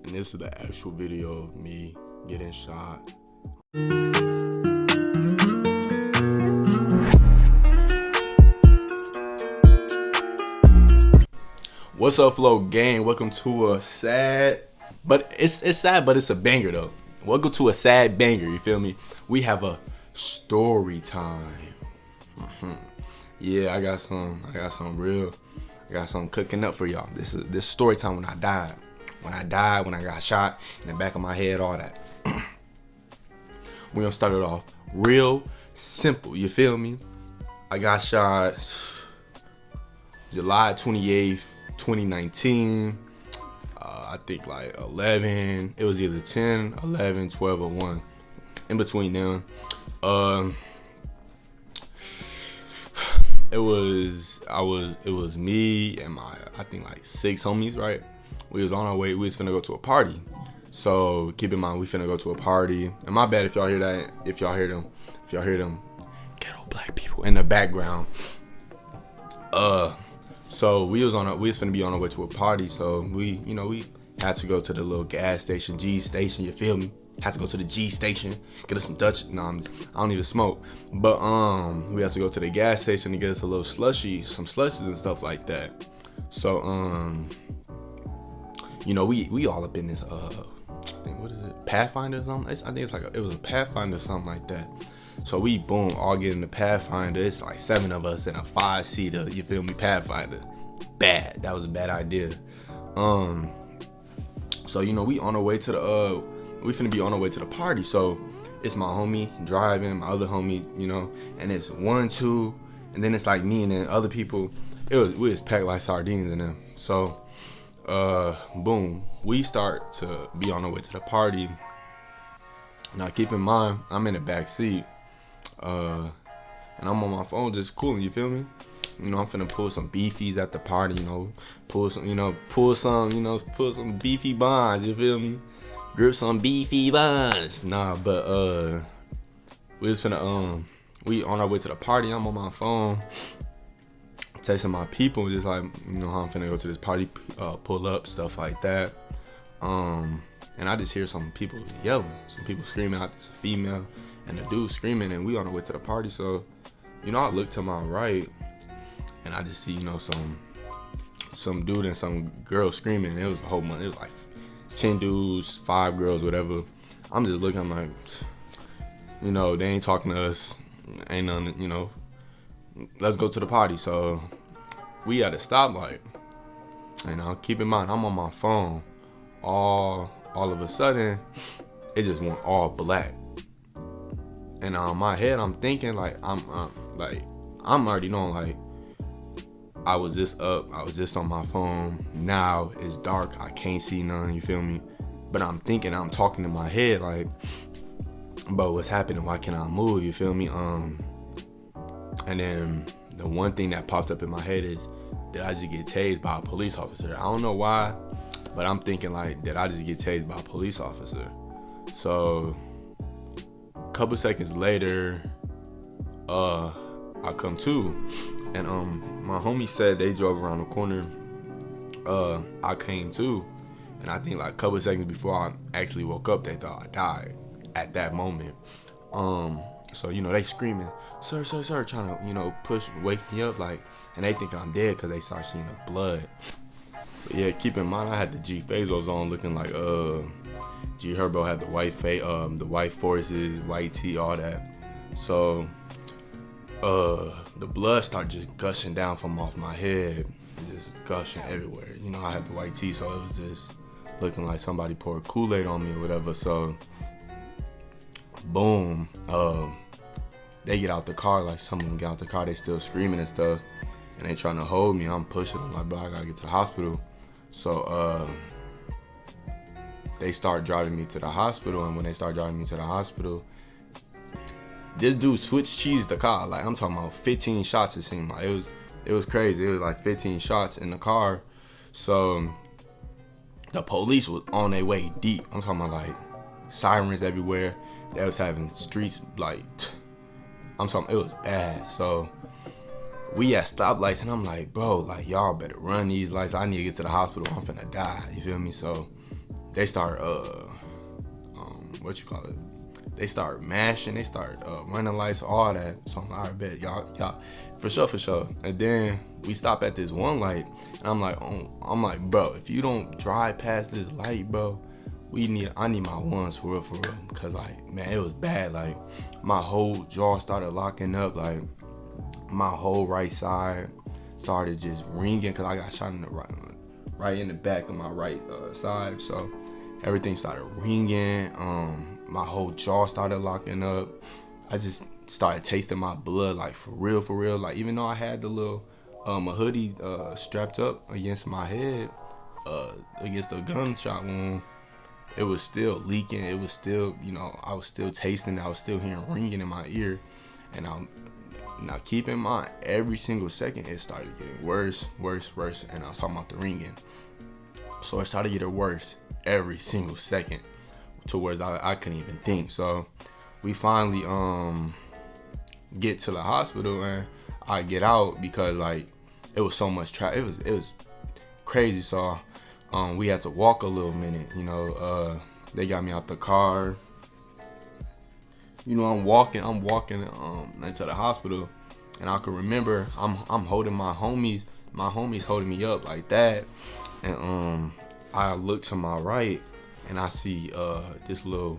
And this is the actual video of me getting shot. What's up, Flow Gang? Welcome to a sad, but it's sad, but it's a banger though. Welcome to a sad banger. You feel me? We have a story time. Yeah, I got some cooking up for y'all. This story time when I died, when I got shot in the back of my head, all that. We gonna start it off real simple. You feel me? I got shot July 28th, 2019. I think like 11. It was either 10, 11, 12, or 1. In between them. It was me and my, I think like 6 homies, right? We was on our way. We was finna go to a party. So keep in mind, we finna go to a party. And my bad if y'all hear that. If y'all hear them ghetto black people in the background. So we was finna be on our way to a party. So we had to go to the little gas station, G station. You feel me? Had to go to the G station, get us some Dutch. No, I don't even smoke. But we had to go to the gas station to get us a little slushy, some slushies and stuff like that. So we all up in this I think, what is it, Pathfinder or something? I think it's like it was a Pathfinder or something like that. So we boom all get in the Pathfinder. It's like 7 of us in a 5-seater. You feel me? Pathfinder. Bad. That was a bad idea. So we on our way to the we finna be on our way to the party. So it's my homie driving, my other homie, and it's 1, 2, and then it's like me and then other people. We was packed like sardines in them. So boom, we start to be on our way to the party. Now keep in mind, I'm in the back seat, and I'm on my phone just cooling. You feel me? I'm finna pull some beefies at the party. Pull some beefy bonds. You feel me? Grip some beefy bonds. Nah, but we was finna we on our way to the party. I'm on my phone, texting my people, just like how I'm finna go to this party, pull up, stuff like that. And I just hear some people yelling, some people screaming. It's a female and a dude screaming, and we on the way to the party. So, I look to my right, and I just see, some dude and some girl screaming. It was a whole bunch. It was like 10 dudes, 5 girls, whatever. I'm just looking. I'm like, they ain't talking to us. Ain't none. Let's go to the party. So we at a stoplight, and keep in mind, I'm on my phone. All of a sudden, it just went all black. And on my head, I'm thinking like I'm already knowing, like I was just up, I was just on my phone. Now it's dark, I can't see none. You feel me? But I'm thinking, I'm talking in my head like, but what's happening? Why can't I move? You feel me? And then the one thing that popped up in my head is, did I just get tased by a police officer? I don't know why, but I'm thinking like, did I just get tased by a police officer? So a couple seconds later, I come to, and my homie said they drove around the corner. I came to, and I think like a couple seconds before I actually woke up, they thought I died at that moment. So they screaming, sir, trying to push, wake me up, like, and they thinking I'm dead because they start seeing the blood. But yeah, keep in mind, I had the G Fazos on, looking like G Herbo had the white the white forces, white tee, all that. So the blood started just gushing down from off my head, just gushing everywhere. I had the white tee, so it was just looking like somebody poured Kool-Aid on me or whatever. So boom, they get out the car, like some of them get out the car, they still screaming and stuff, and they trying to hold me. I'm pushing them like, bro, I gotta get to the hospital. So they start driving me to the hospital, and when they start driving me to the hospital, this dude switched cheese the car. Like, I'm talking about 15 shots, it seemed like. It was crazy. It was like 15 shots in the car. So the police was on their way deep. I'm talking about like sirens everywhere. They was having streets like, I'm talking, it was bad. So we at stoplights, and I'm like, bro, like, y'all better run these lights. I need to get to the hospital. I'm finna die. You feel me? So they start what you call it? They start mashing, they start running lights, all that. So I'm like, all right, bet, y'all, for sure. And then we stop at this one light, and I'm like, bro, if you don't drive past this light, bro, I need my ones for real, cause like, man, it was bad. Like, my whole jaw started locking up, like my whole right side started just ringing, cause I got shot in the right in the back of my right side. So everything started ringing. My whole jaw started locking up. I just started tasting my blood, like for real. Like, even though I had the little a hoodie strapped up against my head, against the gunshot wound, it was still leaking. It was still, I was still tasting it. I was still hearing ringing in my ear. And now keep in mind, every single second it started getting worse. And I was talking about the ringing. So it started getting worse every single second, towards I couldn't even think. So we finally get to the hospital, and I get out because like it was so much traffic. It was crazy. So we had to walk a little minute. They got me out the car. I'm walking into the hospital, and I can remember I'm holding my homies. My homies holding me up like that, and I look to my right, and I see this little,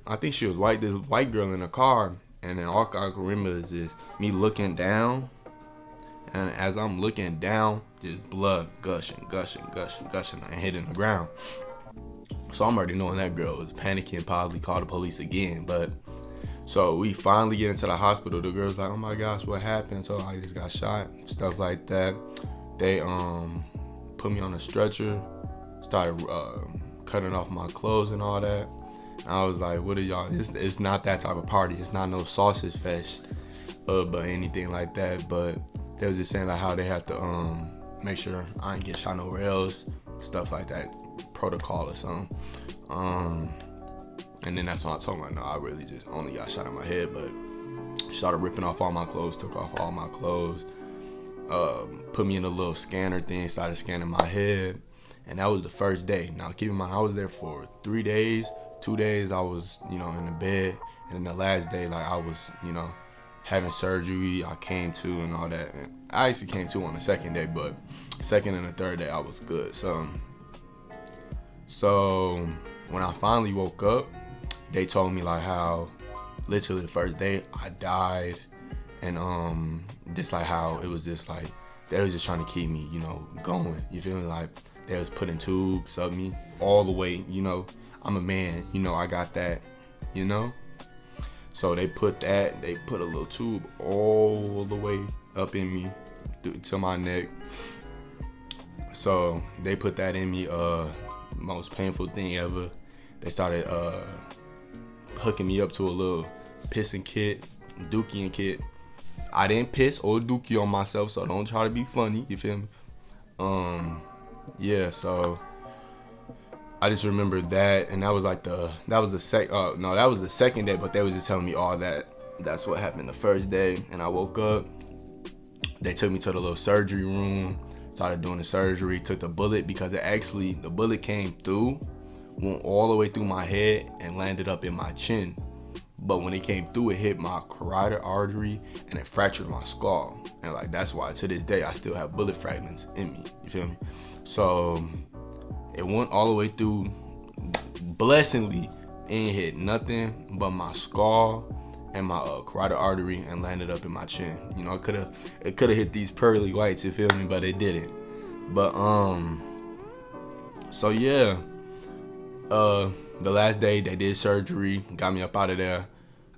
I think she was white, this white girl in the car. And then all I can remember is just me looking down, and as I'm looking down, just blood gushing and hitting the ground. So I'm already knowing that girl was panicking, probably called the police again. But so we finally get into the hospital. The girl's like, oh my gosh, what happened? So I just got shot, stuff like that. They put me on a stretcher, started cutting off my clothes and all that. I was like, what are y'all? It's not that type of party. It's not no sausage fest, but anything like that. But they was just saying like how they have to make sure I ain't get shot nowhere else, stuff like that, protocol or something. And then that's when I told her, no, I really just only got shot in my head. But she started ripping off all my clothes, took off all my clothes, put me in a little scanner thing, started scanning my head. And that was the first day. Now keep in mind, I was there for 3 days. 2 days I was, in the bed, and then the last day, like I was, having surgery. I came to and all that. And I actually came to on the second day, but second and the third day I was good. So when I finally woke up, they told me like how literally the first day I died, and just like how it was just like they was just trying to keep me, going. You feel me? Like they was putting tubes up me all the way, I'm a man, I got that, So they put a little tube all the way up in me to my neck. So they put that in me, most painful thing ever. They started hooking me up to a little pissing kit, dookie kit. I didn't piss or dookie on myself, so don't try to be funny, you feel me? Yeah, so I just remember that, and that was the second day, but they was just telling me all that. That's what happened the first day, and I woke up. They took me to the little surgery room, started doing the surgery, took the bullet, because the bullet came through, went all the way through my head and landed up in my chin. But when it came through, it hit my carotid artery and it fractured my skull. And like, that's why to this day, I still have bullet fragments in me, you feel me? So it went all the way through, blessingly, ain't hit nothing but my skull and my carotid artery and landed up in my chin. It could have hit these pearly whites, you feel me? But it didn't. But so yeah, the last day they did surgery, got me up out of there.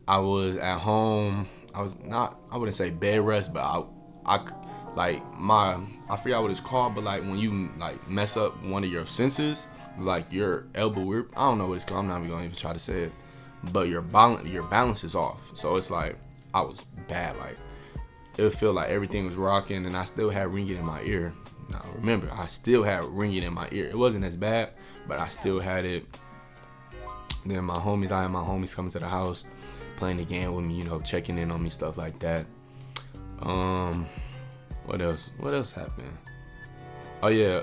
I was at home. I wouldn't say bed rest, but I forgot what it's called, but like when you like mess up one of your senses, like your elbow, I don't know what it's called. I'm not even gonna even try to say it, but your balance is off. So it's like I was bad. Like it would feel like everything was rocking, and I still had ringing in my ear. Now remember, I still had ringing in my ear. It wasn't as bad, but I still had it. Then I had my homies coming to the house, playing the game with me, checking in on me, stuff like that. What else happened? Oh yeah,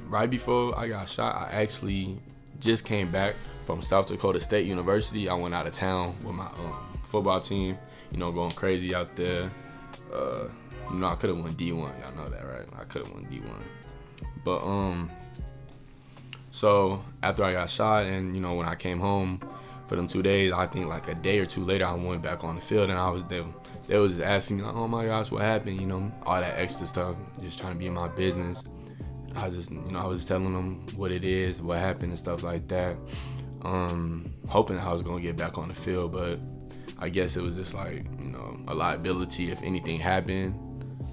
right before I got shot, I actually just came back from South Dakota State University. I went out of town with my football team, going crazy out there. I could have won D1. Y'all know that, right? I could have won D1. But so after I got shot, and when I came home for them 2 days, I think like a day or two later, I went back on the field, and I was there. They was asking me like, "Oh my gosh, what happened?" All that extra stuff, just trying to be in my business. I just, I was telling them what it is, what happened, and stuff like that. Hoping I was gonna get back on the field, but I guess it was just like, a liability. If anything happened,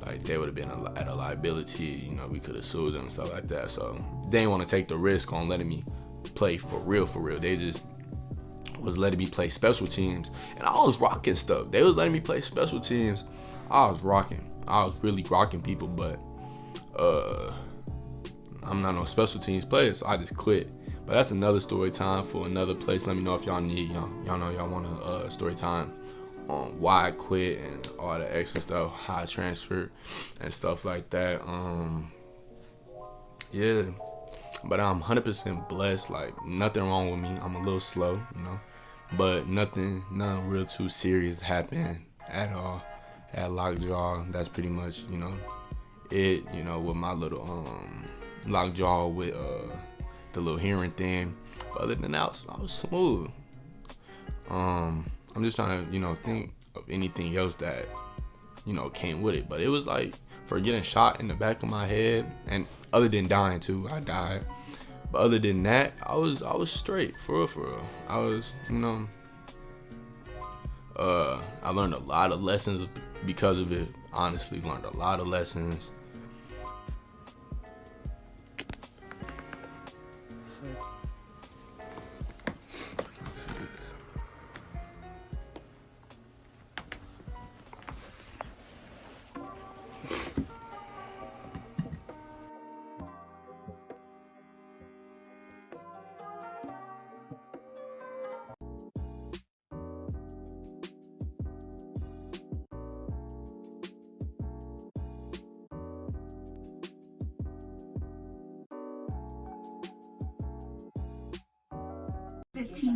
like they would have been at a liability. We could have sued them and stuff like that. So they didn't want to take the risk on letting me play for real. They just was letting me play special teams, and I was rocking stuff. They was letting me play special teams. I was really rocking people, but I'm not no special teams player, so I just quit. But that's another story time for another place. Let me know if y'all need, y'all know y'all want a story time on why I quit and all the extra stuff, how I transferred and stuff like that. Yeah, but I'm 100% blessed. Like nothing wrong with me. I'm a little slow, but nothing real too serious happened at all at Lockjaw. That's pretty much it. With my little Lockjaw with the little hearing thing. But other than that, I was smooth. I'm just trying to think of anything else that came with it. But it was like for getting shot in the back of my head, and other than dying too, I died. But other than that, I was straight, for real. I was, I learned a lot of lessons because of it. Honestly, learned a lot of lessons.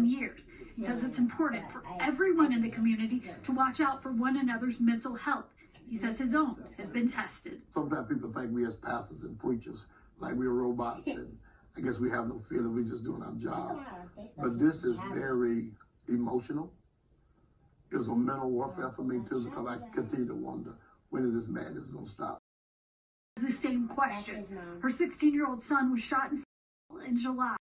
Years. It says it's important for everyone in the community to watch out for one another's mental health. He says his own has been tested. Sometimes people think we as pastors and preachers, like we're robots, and I guess we have no feeling, we're just doing our job. But this is very emotional. It was a mental warfare for me too, because I continue to wonder, when is this madness going to stop? The same question. Her 16-year-old son was shot in July.